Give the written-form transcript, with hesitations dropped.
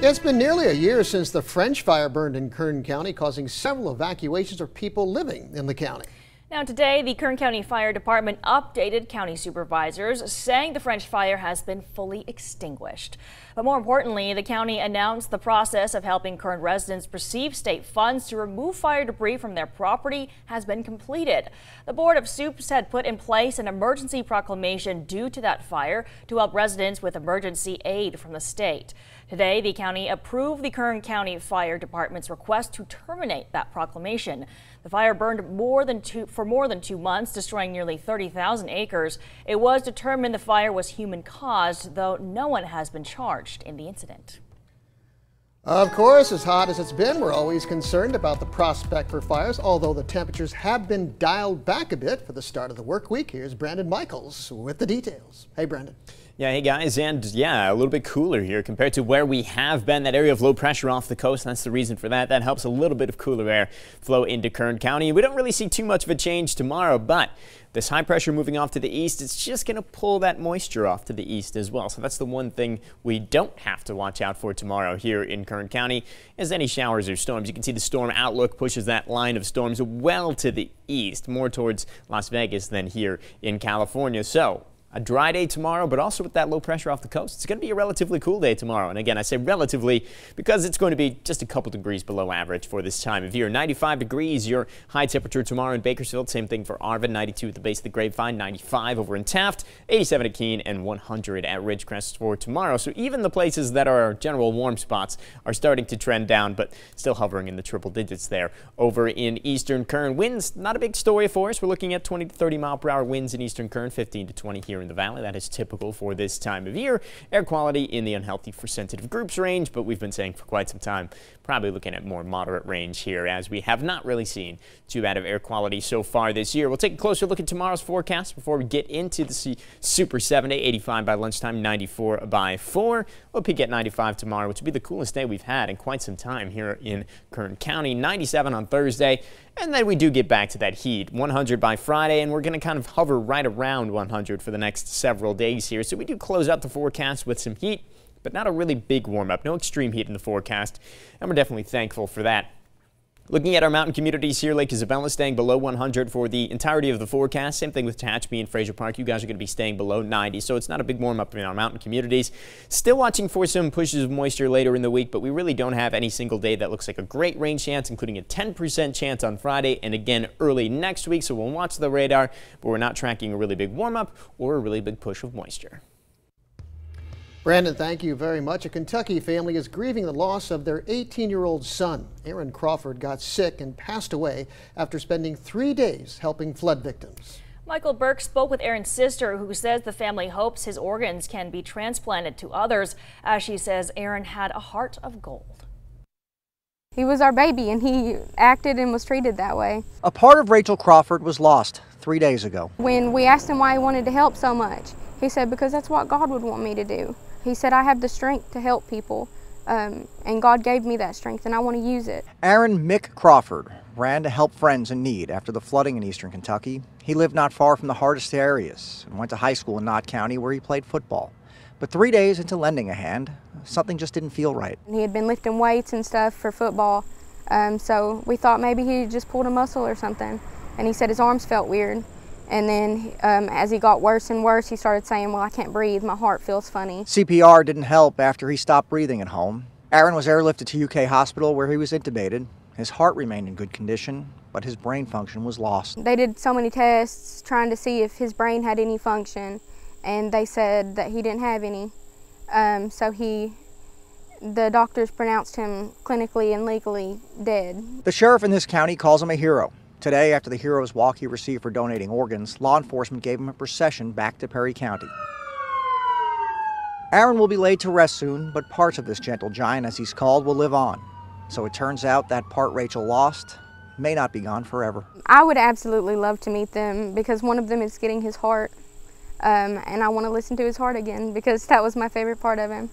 It's been nearly a year since the French fire burned in Kern County, causing several evacuations of people living in the county. Now today, the Kern County Fire Department updated county supervisors, saying the French fire has been fully extinguished. But more importantly, the county announced the process of helping Kern residents receive state funds to remove fire debris from their property has been completed. The Board of Supes had put in place an emergency proclamation due to that fire to help residents with emergency aid from the state. Today, the county approved the Kern County Fire Department's request to terminate that proclamation. The fire burned for more than 2 months, destroying nearly 30,000 acres. It was determined the fire was human-caused, though no one has been charged in the incident. Of course, as hot as it's been, we're always concerned about the prospect for fires, although the temperatures have been dialed back a bit for the start of the work week. Here's Brandon Michaels with the details. Hey, Brandon. Yeah, hey guys, and yeah, a little bit cooler here compared to where we have been. That area of low pressure off the coast, that's the reason for that. That helps a little bit of cooler air flow into Kern County. We don't really see too much of a change tomorrow, but this high pressure moving off to the east, it's just going to pull that moisture off to the east as well. So that's the one thing we don't have to watch out for tomorrow here in Kern County is any showers or storms. You can see the storm outlook pushes that line of storms well to the east, more towards Las Vegas than here in California. So a dry day tomorrow, but also with that low pressure off the coast, it's going to be a relatively cool day tomorrow. And again, I say relatively because it's going to be just a couple degrees below average for this time of year. 95 degrees, your high temperature tomorrow in Bakersfield. Same thing for Arvin, 92 at the base of the Grapevine, 95 over in Taft, 87 at Keene, and 100 at Ridgecrest for tomorrow. So even the places that are our general warm spots are starting to trend down, but still hovering in the triple digits there. Over in eastern Kern, winds, not a big story for us. We're looking at 20 to 30 mile per hour winds in eastern Kern, 15 to 20 here in the valley. That is typical for this time of year. Air quality in the unhealthy for sensitive groups range, but we've been saying for quite some time, probably looking at more moderate range here as we have not really seen too bad of air quality so far this year. We'll take a closer look at tomorrow's forecast before we get into the Super 7-day, 85 by lunchtime, 94 by 4. We'll peak at 95 tomorrow, which will be the coolest day we've had in quite some time here in Kern County. 97 on Thursday. And then we do get back to that heat, 100 by Friday, and we're going to kind of hover right around 100 for the next several days here. So we do close out the forecast with some heat, but not a really big warm-up. No extreme heat in the forecast, and we're definitely thankful for that. Looking at our mountain communities here, Lake Isabella staying below 100 for the entirety of the forecast. Same thing with Tehachapi and Fraser Park. You guys are going to be staying below 90, so it's not a big warm-up in our mountain communities. Still watching for some pushes of moisture later in the week, but we really don't have any single day that looks like a great rain chance, including a 10% chance on Friday and again early next week. So we'll watch the radar, but we're not tracking a really big warm-up or a really big push of moisture. Brandon, thank you very much. A Kentucky family is grieving the loss of their 18-year-old son. Aaron Crawford got sick and passed away after spending 3 days helping flood victims. Michael Burke spoke with Aaron's sister, who says the family hopes his organs can be transplanted to others, as she says Aaron had a heart of gold. He was our baby, and he acted and was treated that way. A part of Rachel Crawford was lost 3 days ago. When we asked him why he wanted to help so much, he said, because that's what God would want me to do. He said, I have the strength to help people, and God gave me that strength, and I want to use it. Aaron Mick Crawford ran to help friends in need after the flooding in eastern Kentucky. He lived not far from the hardest areas and went to high school in Knott County where he played football. But 3 days into lending a hand, something just didn't feel right. He had been lifting weights and stuff for football, so we thought maybe he just pulled a muscle or something. And he said his arms felt weird. And then as he got worse and worse, he started saying, well, I can't breathe, my heart feels funny. CPR didn't help after he stopped breathing at home. Aaron was airlifted to UK Hospital where he was intubated. His heart remained in good condition, but his brain function was lost. They did so many tests trying to see if his brain had any function, and they said that he didn't have any. So the doctors pronounced him clinically and legally dead. The sheriff in this county calls him a hero. Today, after the hero's walk he received for donating organs, law enforcement gave him a procession back to Perry County. Aaron will be laid to rest soon, but parts of this gentle giant, as he's called, will live on. So it turns out that part Rachel lost may not be gone forever. I would absolutely love to meet them because one of them is getting his heart, and I want to listen to his heart again because that was my favorite part of him.